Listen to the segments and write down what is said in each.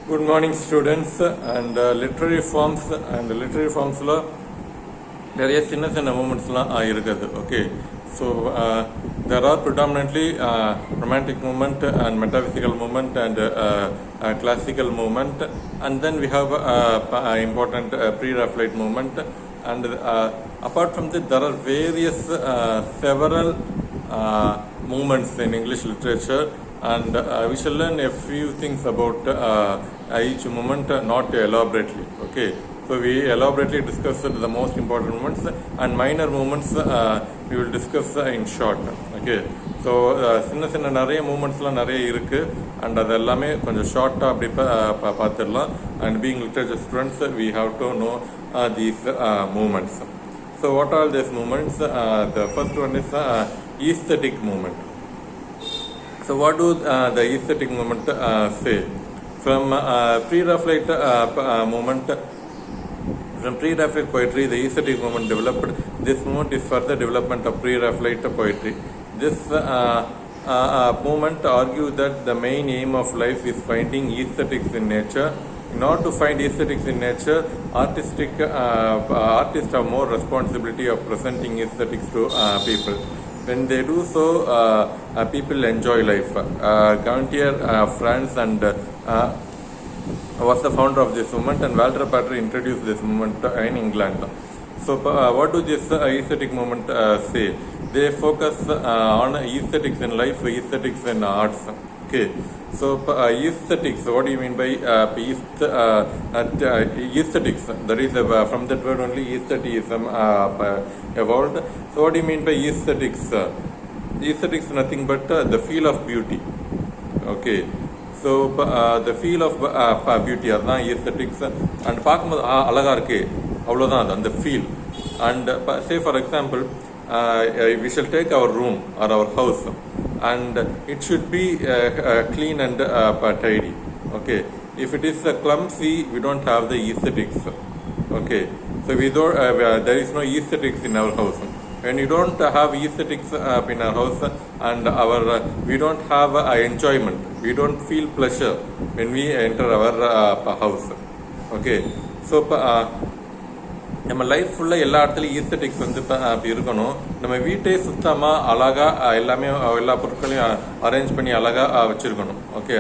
Good morning, students. And literary forms la நிறைய சின்ன சின்ன மூமெண்ட்ஸ்லாம் இருக்குது. Okay, so there are predominantly romantic movement and metaphysical movement and classical movement, and then we have important pre-Raphaelite movement, and apart from that there are various several movements in English literature, and we shall learn a few things about each movement, not elaborately. Okay, so we elaborately discussed the most important movements, and minor movements we will discuss in short. Okay, so சின்ன சின்ன நிறைய மூமெண்ட்ஸ்லாம் நிறைய இருக்கு, and அது எல்லாமே கொஞ்சம் ஷார்ட்டாக அப்படி பார்த்துடலாம். And being literature students we have to know these movements. So what are these movements? The first one is aesthetic movement. So what do the aesthetic movement say? From pre-Raphaelite movement, from pre-Raphaelite poetry, the aesthetic movement developed. This movement is further development of pre-Raphaelite poetry. This movement argued that the main aim of life is finding aesthetics in nature. In order to find aesthetics in nature, artists have more responsibility of presenting aesthetics to people. When they do so, people enjoy life. Gantier, France, and was the founder of this movement, and Walter Pater introduced this movement in England. So what do this aesthetic movement say? They focus on aesthetics in life, aesthetics in arts. Okay, so aesthetics, what do you mean by aesthetics? That is from that word only aesthetism evolved. So what do you mean by aesthetics? Aesthetics is nothing but the feel of beauty. Okay, so the feel of beauty, அதுதான் aesthetics. And பார்க்கும்போது அழகா இருக்கு, அவ்வளோதான் அது அந்த feel. And say for example, we shall take our room or our house, and it should be clean and tidy. Okay, if it is clumsy, we don't have the aesthetics. Okay, so we don't there is no aesthetics in our house. When you don't have aesthetics in our house, and we don't have enjoyment, we don't feel pleasure when we enter our house. Okay, so நம்ம life ஃபுல்லாக எல்லா இடத்துலையும் aesthetics வந்து அப்படி இருக்கணும். நம்ம வீட்டை சுத்தமாக அழகாக எல்லாமே எல்லா பொருட்களையும் அரேஞ்ச் பண்ணி அழகாக வச்சுருக்கணும். ஓகே,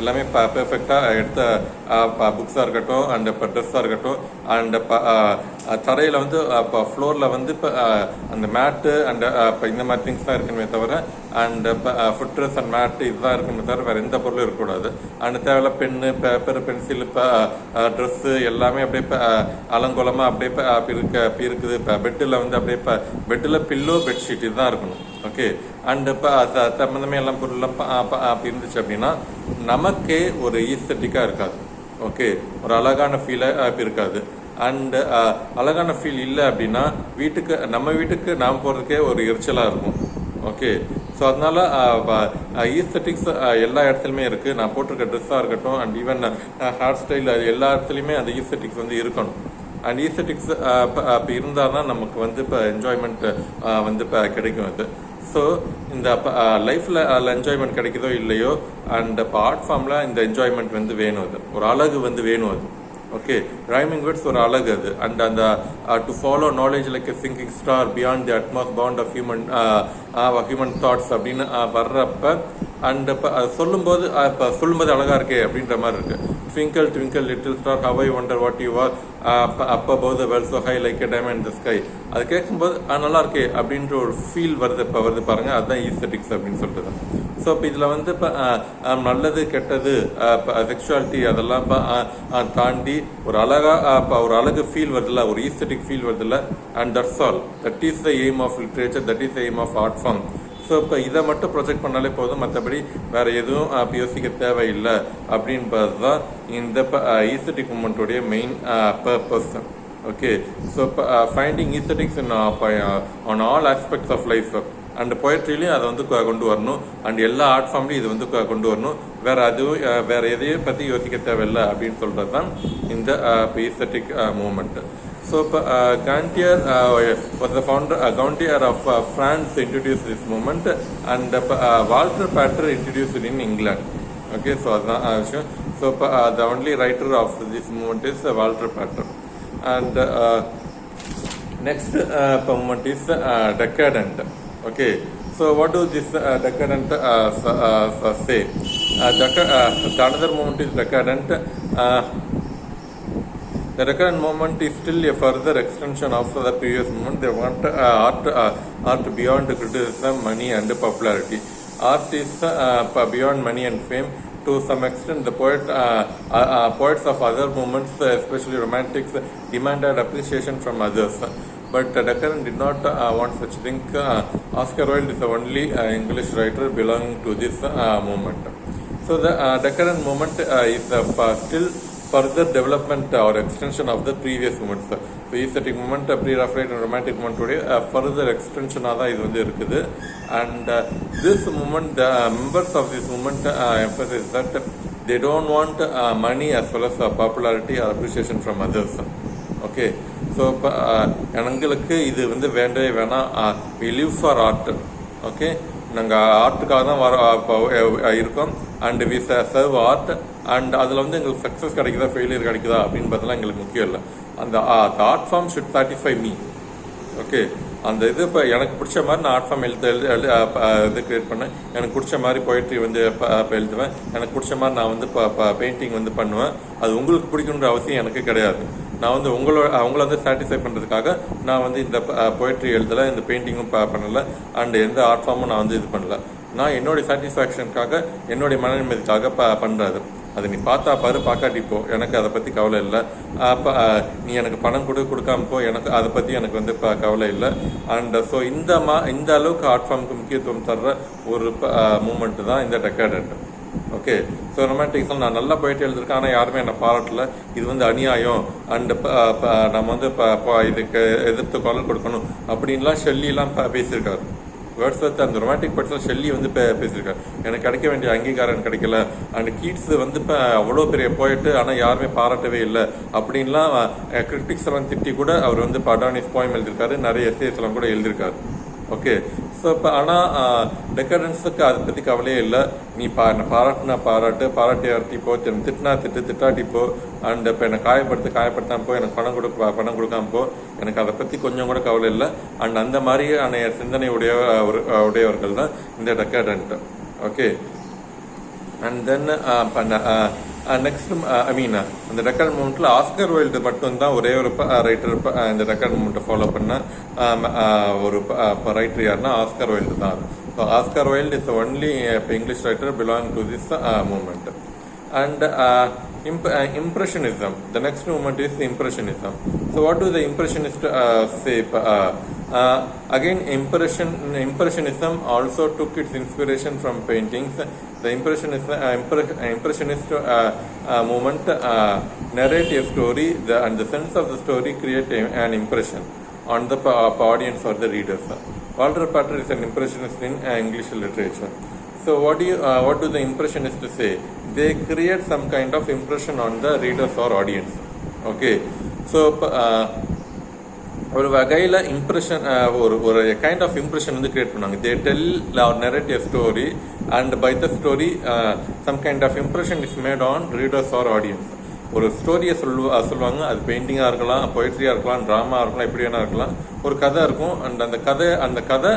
எல்லாமே பெர்ஃபெக்டாக எடுத்த புக்ஸாக இருக்கட்டும், அண்ட் இப்போ ட்ரெஸ்ஸாக இருக்கட்டும், அண்ட் தரையில் வந்து இப்போ ஃப்ளோரில் வந்து இப்போ அந்த மேட்டு அண்ட் இப்போ இந்த மாதிரி திங்ஸ் தான் இருக்கணுமே தவிர, அண்ட் இப்போ ஃபுட் ட்ரெஸ் அண்ட் மேட்டு இதுதான் இருக்கணுமே தவிர வேறு எந்த பொருளும் இருக்கக்கூடாது. அண்ட் தேவையில்ல பென்னு, பேப்பர், பென்சில், இப்போ ட்ரெஸ்ஸு எல்லாமே அப்படியே இப்போ அலங்கோலமாக அப்படியே அப்படி இருக்குது. இப்போ பெட்டில் வந்து அப்படியே இப்போ பெட்டில் பில்லோ, பெட்ஷீட் இதுதான் இருக்கணும். ஓகே, அண்ட் இப்போ சம்மந்தமே எல்லாம் பொருள்லாம் அப்படி இருந்துச்சு அப்படின்னா நமக்கே ஒரு ஈஸ்தட்டிக்காக இருக்காது. ஓகே, ஒரு அழகான ஃபீலாக அப்படி இருக்காது. அண்ட் அழகான ஃபீல் இல்லை அப்படின்னா நம்ம வீட்டுக்கு நாம் போகிறதுக்கே ஒரு எரிச்சலாக இருக்கும். ஓகே, ஸோ அதனால ஈஸ்தட்டிக்ஸ் எல்லா இடத்துலையுமே இருக்குது. நான் போட்டிருக்க ட்ரெஸ்ஸாக இருக்கட்டும், அண்ட் ஈவன் ஹேர் ஸ்டைல், எல்லா இடத்துலையுமே அந்த ஈஸ்தட்டிக்ஸ் வந்து இருக்கணும். அண்ட் ஈஸ்தட்டிக்ஸ் இப்போ இருந்தால் தான் நமக்கு வந்து இப்போ என்ஜாய்மெண்ட் வந்து இப்போ கிடைக்கும். அது ஸோ இந்த லைஃப்பில் என்ஜாய்மெண்ட் கிடைக்குதோ இல்லையோ, அண்ட் இப்போ ஆர்ட் ஃபார்மில் இந்த என்ஜாய்மெண்ட் வந்து வேணும். அது ஒரு அழகு வந்து வேணும். அது ஓகே, ரைமிங் வேர்ட்ஸ் ஒரு அழகு அது. அண்ட் அந்த to follow knowledge like a sinking star beyond the utmost bound of human thoughts அப்படின்னு வர்றப்ப, அண்ட் இப்போ சொல்லும்போது அழகாக இருக்கே அப்படின்ற மாதிரி இருக்கு. Twinkle, twinkle, little star, how I wonder what you are, up above the world so high like a diamond in the sky. அது கேட்கும்போது நல்லா இருக்கே அப்படின்ற ஒரு ஃபீல் வருது பாருங்க, அதுதான் ஈஸ்தட்டிக்ஸ் அப்படின்னு சொல்றது. ஸோ இப்போ இதில் வந்து இப்போ நல்லது கெட்டது, செக்ஷுவாலிட்டி அதெல்லாம் தாண்டி ஒரு அழகு ஃபீல் வருதுல்ல, ஒரு ஈஸ்தட்டிக் ஃபீல் வருதுல்ல. And that's all, that is the aim of literature, that is the aim of art form. So இப்போ இதை மட்டும் ப்ரொஜெக்ட் பண்ணாலே போதும், மற்றபடி வேறு எதுவும் யோசிக்க தேவையில்லை அப்படின்றது தான் இந்த ஈஸ்தட்டிக் மூமெண்ட்டோடைய மெயின் பர்பஸ். ஓகே, ஸோ இப்போ finding aesthetics on all aspects of life, and போயட்ரிலையும் அதை வந்து கொண்டு வரணும், அண்ட் எல்லா ஆர்ட் ஃபார்ம்லையும் இது வந்து கொண்டு வரணும். வேறு எதையும் பற்றி யோசிக்க தேவையில்லை அப்படின்னு சொல்கிறது தான் இந்த aesthetic movement. So Gantier was the founder. Gantier of France introduced this movement, and Walter Pater introduced it in England. Okay, so So the only writer of this movement is Walter Pater. And next movement is decadent. Okay, so what do this decadent say? The another movement is decadent. The decadent movement is still a further extension of the previous movement. They want art beyond criticism, money and popularity. Art is beyond money and fame. To some extent, the poets of other movements, especially romantics, demanded appreciation from others. But Decadent did not want such thing. Oscar Wilde is the only English writer belonging to this movement. So the Decadent movement is still further development or extension of the previous movements. So aesthetic movement, pre-Raphaelite and romantic movement today, further extension of the and this movement, the members of this movement emphasize that they don't want money as well as popularity or appreciation from others. Okay, so எங்களுக்கு இது வேண்டவே வேணாம். We live for art. Okay, நாங்கள் ஆர்ட்டுக்காக தான் இருக்கோம். And we serve art. And அதில் எங்களுக்கு சக்ஸஸ் கிடைக்குதா ஃபெயிலியர் கிடைக்குதா அப்படின்னு பார்த்தலாம் எங்களுக்கு முக்கியம் இல்லை. அந்த art form should satisfy me. Okay, அந்த இது இப்போ எனக்கு பிடிச்ச மாதிரி நான் ஆர்ட் ஃபார்ம் இது கிரியேட் பண்ணேன். எனக்கு பிடிச்ச மாதிரி போய்ட்ரி எழுதுவேன். எனக்கு பிடிச்ச மாதிரி நான் பெயிண்டிங் பண்ணுவேன். அது உங்களுக்கு பிடிக்கணுன்ற அவசியம் எனக்கு கிடையாது. நான் அவங்கள சாட்டிஸ்ஃபை பண்ணுறதுக்காக நான் இந்த போய்ட்ரி எழுதலை, இந்த பெயிண்டிங்கும் பண்ணலை, அண்ட் எந்த ஆர்ட் ஃபார்மும் நான் இது பண்ணலை. நான் என்னுடைய சாட்டிஸ்ஃபேக்ஷனுக்காக, என்னுடைய மன நிம்மதிக்காக பண்ணுறது. அது நீ பார்த்தா பாரு, பார்க்காட்டி போ, எனக்கு அதை பற்றி கவலை இல்லை. நீ எனக்கு பணம் கொடுக்காம போ, எனக்கு அதை பற்றி எனக்கு கவலை இல்லை. அண்ட் ஸோ இந்த அளவுக்கு ஆர்ட் ஃபார்முக்கு முக்கியத்துவம் தர்ற ஒரு மூமெண்ட் தான் இந்த டெக்காடன்ட். ஓகே, ஸோ ரொமான்டிக்ஸில் நான் நல்லா போயிட்டு எழுதிருக்கேன், ஆனால் யாருமே என்னை பாராட்டல. இது அநியாயம், அண்டு நம்ம இதுக்கு எதிர்த்து குரல் கொடுக்கணும் அப்படின்லாம் ஷெல்லிலாம் பேசியிருக்காரு. வேர்ட்ஸ்வர்த் அந்த ரொமான்டிக் பட்ஸில் ஷெல்லி பேசியிருக்காரு, எனக்கு கிடைக்க வேண்டிய அங்கீகாரம் கிடைக்கல. அண்ட் கீட்ஸ் இப்போ அவ்வளோ பெரிய போயிட்டு ஆனால் யாருமே பாராட்டவே இல்லை அப்படின்லாம் கிரிட்டிக்ஸ் எல்லாம் திட்டி கூட அவர் அடானிஸ் போயம் எழுதியிருக்காரு, நிறைய எஸ்ஏஸ் எல்லாம் கூட எழுதியிருக்காரு. ஓகே, ஸோ இப்போ ஆனால் டெக்கடன்ஸுக்கு அதை பற்றி கவலையே இல்லை. நீ பாராட்டினா பாராட்டிப்போ, திட்டினா திட்டாட்டிப்போ, அண்ட் இப்போ என்னை காயப்படுத்தாம போ, எனக்கு பணம் கொடுக்காம போ, எனக்கு அதை பற்றி கொஞ்சம் கூட கவலை இல்லை. அண்ட் அந்த மாதிரியான சிந்தனை உடையவர்கள் தான் இந்த டெக்கடன்ட். ஓகே, அண்ட் தென் நெக்ஸ்ட் அந்த டெக்கார்ட் மூமெண்ட்டில் ஆஸ்கர் வைல்டு மட்டும்தான் ஒரே ஒரு ரைட்டர் இந்த டெக்கார்ட் மூமெண்ட்டை ஃபாலோ பண்ண ஒரு ரைட்டர் யாருன்னா ஆஸ்கர் வைல்டு தான். So Oscar Wilde is only English writer belong to this movement. And Impressionism. The next movement is Impressionism. So what do the Impressionists say? Again, Impressionism also took its inspiration from paintings. The Impressionist movement narrate a story, and the sense of the story create an impression on the audience or the readers. Walter Pater is an impressionist in English literature. So what do the Impressionists say? They create some kind of impression on the readers or audience. Okay, so ஒரு வகையில் impression ஒரு kind of impression create பண்ணாங்க. They tell or narrate a story, and by the story some kind of impression is made on readers or audience. ஒரு ஸ்டோரியை சொல்லுவாங்க. அது பெயிண்டிங்காக இருக்கலாம், பொய்ட்ரியாக இருக்கலாம், ட்ராமா இருக்கலாம், எப்படி வேணா இருக்கலாம். ஒரு கதை இருக்கும், அண்ட் அந்த கதை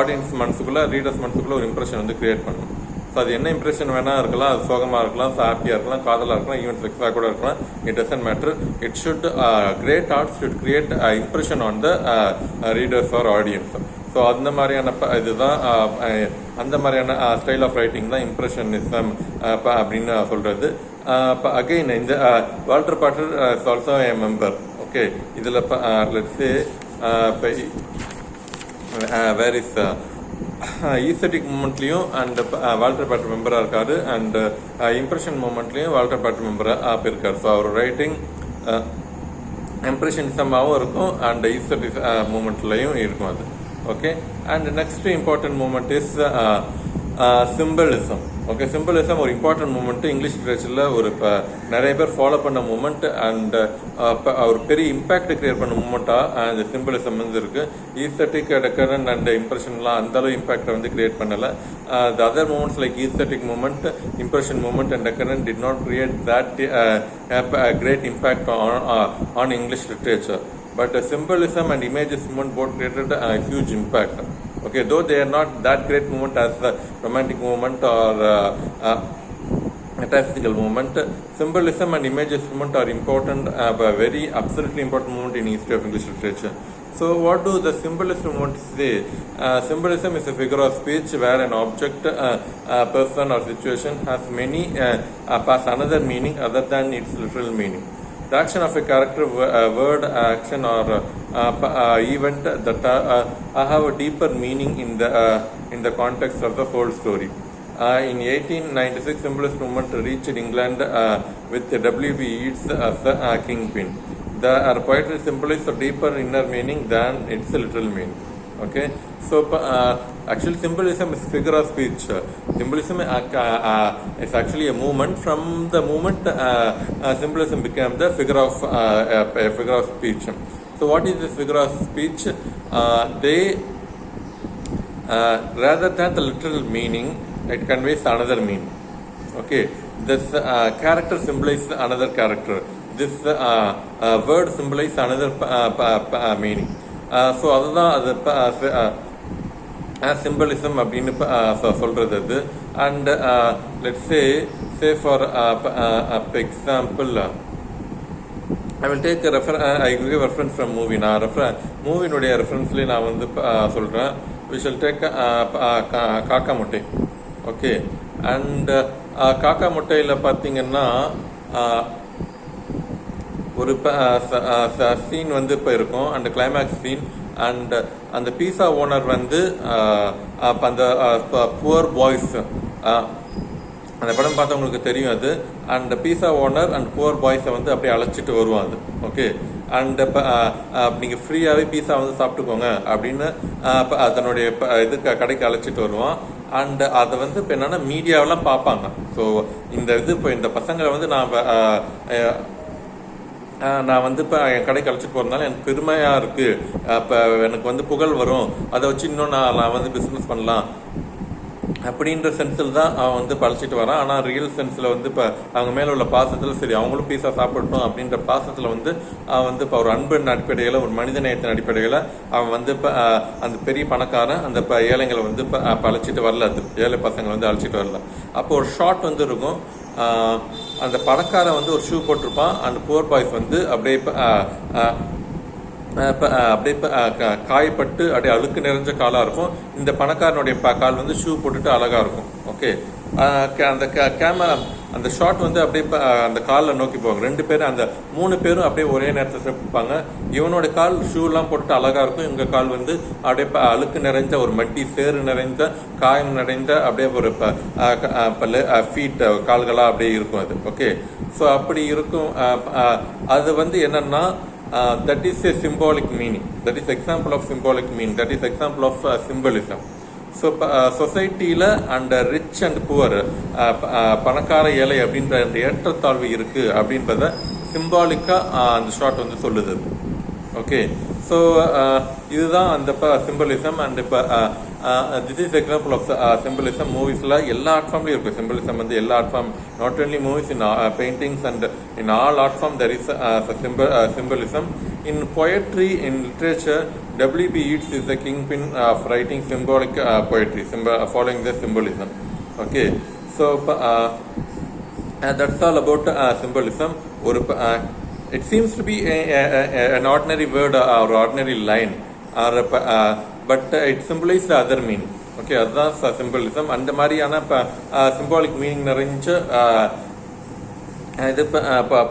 ஆடியன்ஸ் மனசுக்குள்ள, ரீடர்ஸ் மனசுக்குள்ள ஒரு இம்ப்ரெஷன் கிரியேட் பண்ணும். ஸோ அது என்ன இம்ப்ரெஷன் வேணா இருக்கலாம். அது சோகமாக இருக்கலாம், ஹாப்பியாக இருக்கலாம், காதலாக இருக்கலாம், ஈவன் செக்ஸாக கூட இருக்கலாம். It doesn't matter. It should great arts should create impression on the readers or audience. So அந்த மாதிரியான இதுதான், அந்த மாதிரியான ஸ்டைல் ஆஃப் ரைட்டிங் தான் இம்ப்ரெஷனிசம் அப்படின்னு சொல்றது. அகெயின் இந்த Walter Pater is also a member. Okay, இதில் let's say where is aesthetic மூமெண்ட்லையும் அண்ட் வால்டர் பாட்டர் மெம்பராக இருக்காரு, அண்ட் இம்ப்ரெஷன் மூமெண்ட்லையும் வால்டர் பாட்டர் மெம்பராக இருக்காரு. ஸோ அவர் ரைட்டிங் இம்ப்ரெஷனிசமாகவும் இருக்கும், அண்ட் ஈஸ்தட்டிக் மூமெண்ட்லையும் இருக்கும் அது. Okay, and next important movement is symbolism. Okay, symbolism ஒரு இம்பார்ட்டன்ட் மூமெண்ட் இங்கிலீஷ் லிட்ரேச்சரில். ஒரு நிறைய பேர் ஃபாலோ பண்ண மூமெண்ட் அண்ட் ஒரு பெரிய இம்பேக்ட் கிரியேட் பண்ண மூமெண்ட்டாக இந்த சிம்பிளிசம் வந்து இருக்குது. ஈஸ்தட்டிக், டெக்கரண்ட் அண்ட் இம்ப்ரெஷன்லாம் அந்தளவு இம்பேக்டை வந்து கிரியேட் பண்ணலை. The other movements like aesthetic movement, impression movement and decadent did not create that great impact on English literature. But symbolism and images movement both created a huge impact. Okay, though they are not that great movement as the romantic movement or metaphysical movement, symbolism and images movement are important, very absolutely important movement in history of English literature. So what do the symbolist movement say? Symbolism is a figure of speech where an object, person or situation has has another meaning other than its literal meaning. The action of a character, word, action or event that have a deeper meaning in the context of the whole story. In 1896, symbolist movement reached England with W.B. Yeats as the kingpin. The poetry symbolizes a deeper inner meaning than its literal meaning. Okay, so actually symbolism is figure of speech. Symbolism is actually a movement. From the movement, symbolism became the figure of speech. So what is this figure of speech? They rather than the literal meaning, it conveys another meaning. Okay, this character symbolizes another character. This word symbolizes another meaning. So அதுதான் அது symbolism அப்படின்னு சொல்றது அது. And let's say for example, I will take a I will give reference from movie. நான் மூவினுடைய ரெஃபரன்ஸ்லேயே நான் வந்து சொல்கிறேன். We shall take காக்கா முட்டை. ஓகே, அண்ட் காக்கா முட்டையில் பார்த்தீங்கன்னா ஒரு சீன் வந்து இப்போ இருக்கும், அந்த கிளைமேக்ஸ் சீன். அண்ட் அந்த பீஸா ஓனர் வந்து அந்த புவர் பாய்ஸ், அந்த படம் பார்த்தவங்களுக்கு தெரியும் அது. And pizza owner and poor பாய்ஸை வந்து அப்படியே அழைச்சிட்டு வருவான் அது. ஓகே, அண்ட் நீங்கள் ஃப்ரீயாகவே பீஸா வந்து சாப்பிட்டுக்கோங்க அப்படின்னு அதனுடைய இது கடைக்கு அழைச்சிட்டு வருவான். அண்ட் அதை வந்து இப்போ என்னென்னா மீடியாவெல்லாம் பார்ப்பாங்க. ஸோ இந்த இது இப்போ இந்த பசங்களை வந்து நான் வந்து இப்போ என் கடைக்கு அழைச்சிட்டு போகிறதுனால எனக்கு பெருமையாக இருக்குது, இப்போ எனக்கு வந்து புகழ் வரும், அதை வச்சு இன்னும் நான் வந்து பிஸ்னஸ் பண்ணலாம் அப்படின்ற சென்ஸில் தான் அவன் வந்து பழிச்சிட்டு வரான். ஆனால் ரியல் சென்ஸில் வந்து இப்போ அவங்க மேலே உள்ள பாசத்தில் சரி அவங்களும் பீஸா சாப்பிடணும் அப்படின்ற பாசத்தில் வந்து அவன் வந்து இப்போ ஒரு அன்பின் அடிப்படையில், ஒரு மனிதநேயத்தின் அடிப்படையில் அவன் வந்து இப்போ அந்த பெரிய பணக்காரன் அந்த ஏழைங்களை வந்து இப்போ அழைச்சிட்டு வரல, அது ஏழை பசங்களை வந்து அழைச்சிட்டு வரல. அப்போ ஒரு ஷார்ட் வந்து இருக்கும், அந்த பணக்காரன் வந்து ஒரு ஷூ போட்டிருப்பான், அந்த புவர் பாய்ஸ் வந்து அப்படியே அப்படியே காயப்பட்டு அப்படியே அழுக்கு நிறைஞ்ச காலாக இருக்கும். இந்த பணக்காரனுடைய கால் வந்து ஷூ போட்டுட்டு அழகாக இருக்கும். ஓகே, அந்த கேமரா அந்த ஷாட் வந்து அப்படியே அந்த காலில் நோக்கி போவாங்க. ரெண்டு பேரும் அந்த 3 பேரும் அப்படியே ஒரே நேரத்தில் சேர்ப்பாங்க. இவனோட கால் ஷூலாம் போட்டுட்டு அழகாக இருக்கும், இவங்க கால் வந்து அப்படியே அழுக்கு நிறைந்த ஒரு மட்டி சேறு நிறைந்த காயம் நிறைந்த அப்படியே ஒரு ஃபீட் கால்களாக அப்படியே இருக்கும் அது. ஓகே, ஸோ அப்படி இருக்கும். அது வந்து என்னன்னா that is a symbolic meaning. That is example of symbolic meaning. That is example of symbolism. So சொசைட்டியில் அண்ட் ரிச் அண்ட் புவர், பணக்கார ஏழை அப்படின்ற அந்த ஏற்றத்தாழ்வு இருக்குது அப்படின்றத சிம்பாலிக்காக அந்த ஷார்ட் வந்து சொல்லுது. ஓகே, ஸோ இதுதான் அந்த சிம்பலிசம். அண்ட் இப்போ this is example of symbolism. மூவிஸில் எல்லா ஆர்ட் ஃபார்ம்லையும் இருக்குது சிம்பலிசம் வந்து. எல்லா art form, not only movies, in paintings and in all art form there is symbolism. In poetry, in literature, W.B. Yeats is the kingpin of writing symbolic poetry, following the symbolism. Okay, so that's all about symbolism. It seems to be an ordinary word or ordinary line, but it symbolizes the other meaning. Okay, that's symbolism. அந்த மாதிரியான symbolic meaning நிறைஞ்ச இது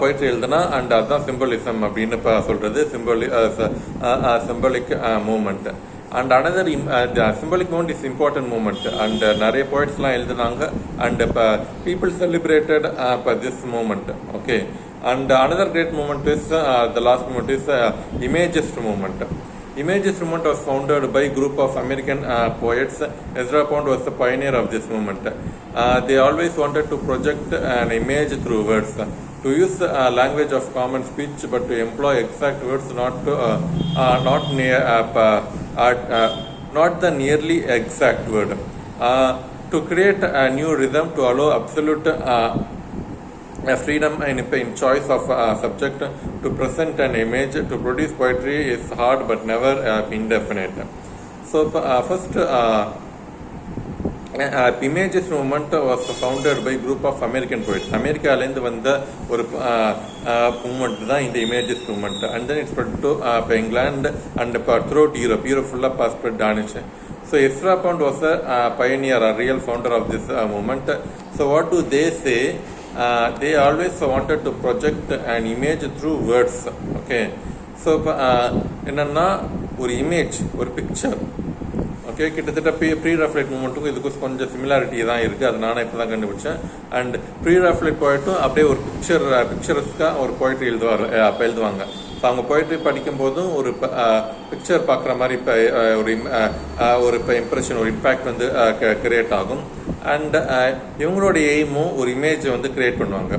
poetry எழுதுனா and அதுதான் symbolism அப்படின்னு இப்போ சொல்கிறது, symbolic movement. And another symbolic movement is important movement. And நிறைய போய்ட்ஸ்லாம் எழுதுனாங்க அண்ட் இப்போ பீப்புள் செலிப்ரேட்டட் இப்போ this movement. Okay, and another great movement is the last movement is imagist movement. Images movement was founded by a group of American poets. Ezra Pound was the pioneer of this movement. They always wanted to project an image through words. To use language of common speech, but to employ exact words, not the nearly exact word. To create a new rhythm to allow absolute freedom in choice of subject to present an image. To produce poetry is hard but never indefinite. So first images movement was founded by a group of American poets. அமெரிக்காலேருந்து வந்த ஒரு movement தான் இந்த images movement. And then it spread to England and throughout Europe. Europe ஃபுல்லாக spread ஆனிச்சு. So Ezra Pound was a pioneer, a real founder of this movement. So what do they say? They always wanted to project an image through words. Okay. So என்னன்னா ஒரு image, ஒரு picture, okay, கிட்டத்தட்ட pre ராஃப்லைட் மூமெண்ட்டுக்கும் இதுக்கும் கொஞ்சம் similarity தான் இருக்குது. அது நானே இப்போ தான் கண்டுபிடிச்சேன். அண்ட் ப்ரீ ராஃப்லைட் போய்ட்டும் அப்படியே ஒரு பிக்சரஸ்க்காக ஒரு போய்ட்ரி எழுதுவாங்க. ஸோ அவங்க போய்ட்ரி படிக்கும்போதும் ஒரு பிக்சர் பார்க்குற மாதிரி ஒரு இம்ப்ரெஷன், ஒரு இம்பேக்ட் வந்து கிரியேட் ஆகும். அண்ட் இவங்களோட எய்மும் ஒரு இமேஜை வந்து கிரியேட் பண்ணுவாங்க.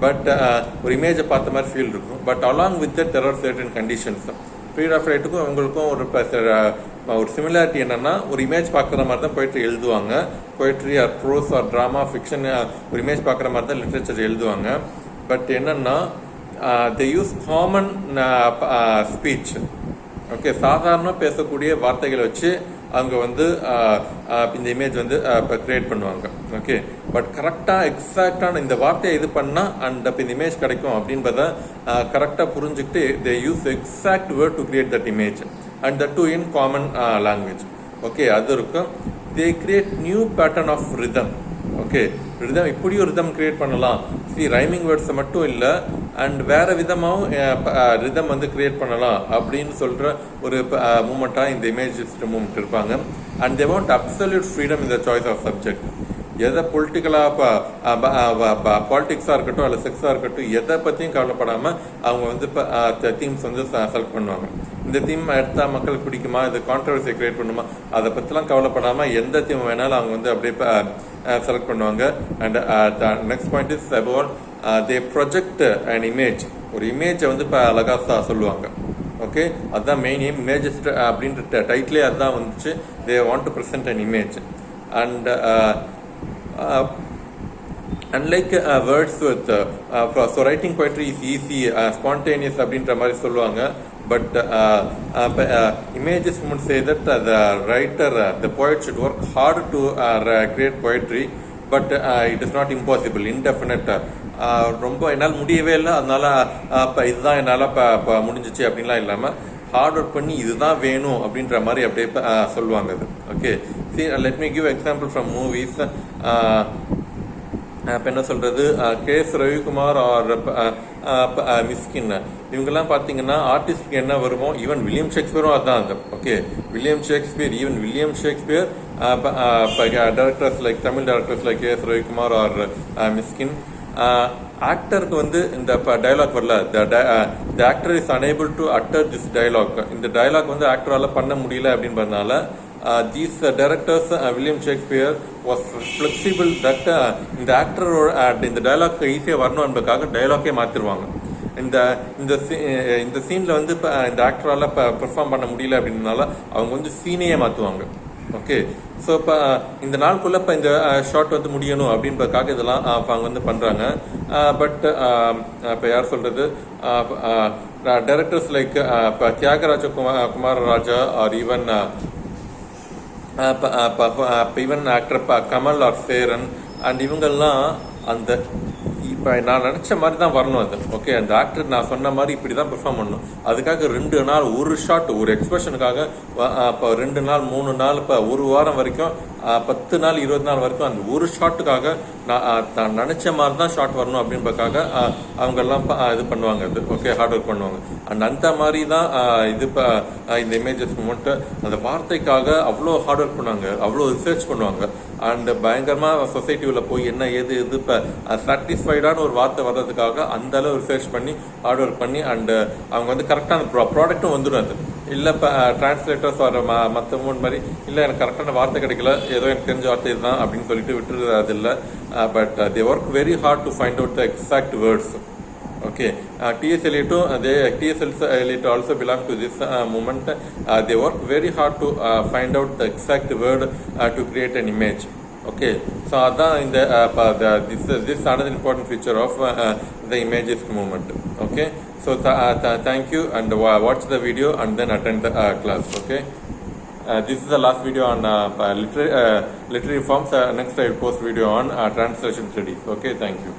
பட் ஒரு இமேஜை பார்த்த மாதிரி ஃபீல் இருக்கும். But along with that there are certain conditions. Pre ராஃப்லைட்டுக்கும் இவங்களுக்கும் ஒரு சிமிலாரிட்டி என்னன்னா, ஒரு இமேஜ் பார்க்குற மாதிரி தான் போய்ட்ரி எழுதுவாங்க. Poetry or prose or drama fiction ஒரு இமேஜ் பார்க்குற மாதிரி தான் லிட்ரேச்சர் எழுதுவாங்க. பட் என்னன்னா, they use common speech. Okay, சாதாரண பேசக்கூடிய வார்த்தைகளை வச்சு அவங்க வந்து இந்த இமேஜ் வந்து கிரியேட் பண்ணுவாங்க. ஓகே, பட் கரெக்டாக எக்ஸாக்டான இந்த வார்த்தையை இது பண்ணால் அண்ட் இந்த இமேஜ் கிடைக்கும் அப்படின்றத கரெக்டாக புரிஞ்சுக்கிட்டு they use exact word to create that image and that too in common language. Okay, அது இருக்கும். they create new pattern of rhythm. Okay, rhythm இப்படி ஒரு ரிதம் கிரியேட் பண்ணலாம். ரைமிங் வேர்ட்ஸை மட்டும் இல்லை, அண்ட் வேறு விதமாகவும் ரிதம் வந்து கிரியேட் பண்ணலாம் அப்படின்னு சொல்கிற ஒரு மூமெண்ட்டாக இந்த இமேஜிஸ்ட் மூமெண்ட் இருப்பாங்க. And they want absolute freedom in the choice of subject. எதை பொலிட்டிக்கலாக பாலிட்டிக்ஸாக இருக்கட்டும் இல்லை செக்ஸாக இருக்கட்டும், எதை பற்றியும் கவலைப்படாமல் அவங்க வந்து தீம்ஸ் வந்து செலக்ட் பண்ணுவாங்க. இந்த தீம் எடுத்தால் மக்களுக்கு பிடிக்குமா, இது கான்ட்ரவர்சியை கிரியேட் பண்ணுமா, அதை பற்றிலாம் கவலைப்படாமல் எந்த தீம் வேணாலும் அவங்க வந்து அப்படியே செலக்ட் பண்ணுவாங்க. And next point is about they project and image. ஒரு இமேஜை வந்து இப்போ அழகாக சொல்லுவாங்க. ஓகே, அதுதான் மெயின் எய்ம். இமேஜஸ் அப்படின்ற டைட்டிலே அதுதான் வந்துச்சு. They want to present an image. And unlike Wordsworth, so writing poetry is easy, spontaneous அப்படின்ற மாதிரி சொல்லுவாங்க. But images would say that the writer, the poet should work hard to create poetry, but it is not impossible, indefinite. ரொம்ப என்னால் முடியவே இல்லை, அதனால இதுதான் என்னால் முடிஞ்சிச்சு அப்படின்லாம் இல்லாமல் ஹார்ட் ஒர்க் பண்ணி இதுதான் வேணும் அப்படின்ற மாதிரி அப்படியே சொல்லுவாங்க அது. Okay, see, let me give example from movies. இப்போ என்ன சொல்கிறது, கேஎஸ் ரவிக்குமார் ஆர் மிஸ்கின் இவங்கெல்லாம் பார்த்தீங்கன்னா ஆர்டிஸ்ட்க்கு என்ன வருமோ, ஈவன் வில்லியம் ஷேக்ஸ்பியரும் அதுதான் அது. Okay, William Shakespeare directors like Tamil directors like KS Ravikumar or Mysskin. ஆக்டருக்கு வந்து இந்த டைலாக் வரல, the actor is unable to utter this dialogue. இந்த டைலாக் வந்து ஆக்டரால் பண்ண முடியல அப்படின்றதுனால these directors, William Shakespeare was flexible that இந்த ஆக்டரோட இந்த டைலாக் ஈஸியாக வரணும் என்பதுக்காக டைலாக்கே மாற்றிடுவாங்க. இந்த சீனில் வந்து இப்போ இந்த ஆக்டரால் பெர்ஃபார்ம் பண்ண முடியல அப்படின்றனால அவங்க வந்து சீனையே மாற்றுவாங்க. ஓகே, ஸோ இப்போ இந்த நாளுக்குள்ளே இப்போ இந்த ஷார்ட் வந்து முடியணும் அப்படின்றதுக்காக இதெல்லாம் அவங்க வந்து பண்ணுறாங்க. பட் இப்போ யார் சொல்கிறது, டைரக்டர்ஸ் லைக் இப்போ Thiagaraja Kumararaja or even even actor Kamal or Cheran and இவங்கெல்லாம் அந்த இப்போ நான் நினச்ச மாதிரி தான் வரணும் அது. ஓகே, அந்த ஆக்டர் நான் சொன்ன மாதிரி இப்படி தான் பெர்ஃபார்ம் பண்ணணும். அதுக்காக 2 நாள் ஒரு ஷாட், ஒரு எக்ஸ்பிரஷனுக்காக இப்போ 2 நாள் 3 நாள் இப்போ ஒரு வாரம் வரைக்கும் 10 நாள் 20 நாள் வரைக்கும் அந்த ஒரு ஷாட்டுக்காக நான் நினச்ச மாதிரி தான் ஷாட் வரணும் அப்படின்றதுக்காக அவங்கெல்லாம் இது பண்ணுவாங்க அது. ஓகே, ஹார்ட் ஒர்க் பண்ணுவாங்க. அண்ட் அந்த மாதிரி தான் இது இப்போ இந்த இமேஜஸ் மூமெண்ட்டு அந்த வார்த்தைக்காக அவ்வளோ ஹார்ட் ஒர்க் பண்ணுவாங்க, அவ்வளோ ரிசர்ச் பண்ணுவாங்க. அண்ட் பயங்கரமாக சொசைட்டியில் போய் என்ன ஏது இது இப்போ சாட்டிஸ்ஃபைடான ஒரு வார்த்தை வர்றதுக்காக அந்த அளவு ரிசர்ச் பண்ணி ஹார்ட் ஒர்க் பண்ணி அண்ட் அவங்க வந்து கரெக்டான ப்ராடக்ட்டும் வந்துடும். அது இல்லை இப்போ டிரான்ஸ்லேட்டர்ஸ் வர மற்ற மூணு மாதிரி இல்லை எனக்கு கரெக்டான வார்த்தை கிடைக்கல, ஏதோ எனக்கு தெரிஞ்ச வார்த்தை இதுதான் அப்படின்னு சொல்லிட்டு விட்டுறது இல்லை. But they work very hard to find out the exact words. Okay, T.S. Eliot also belong to this movement. They work very hard to find out the exact word to create an image. Okay, so this is another important feature of the Imagist movement. Okay, so thank you, and watch the video and then attend the class. Okay, this is the last video on literary forms. Next I will post video on translation studies. Okay, thank you.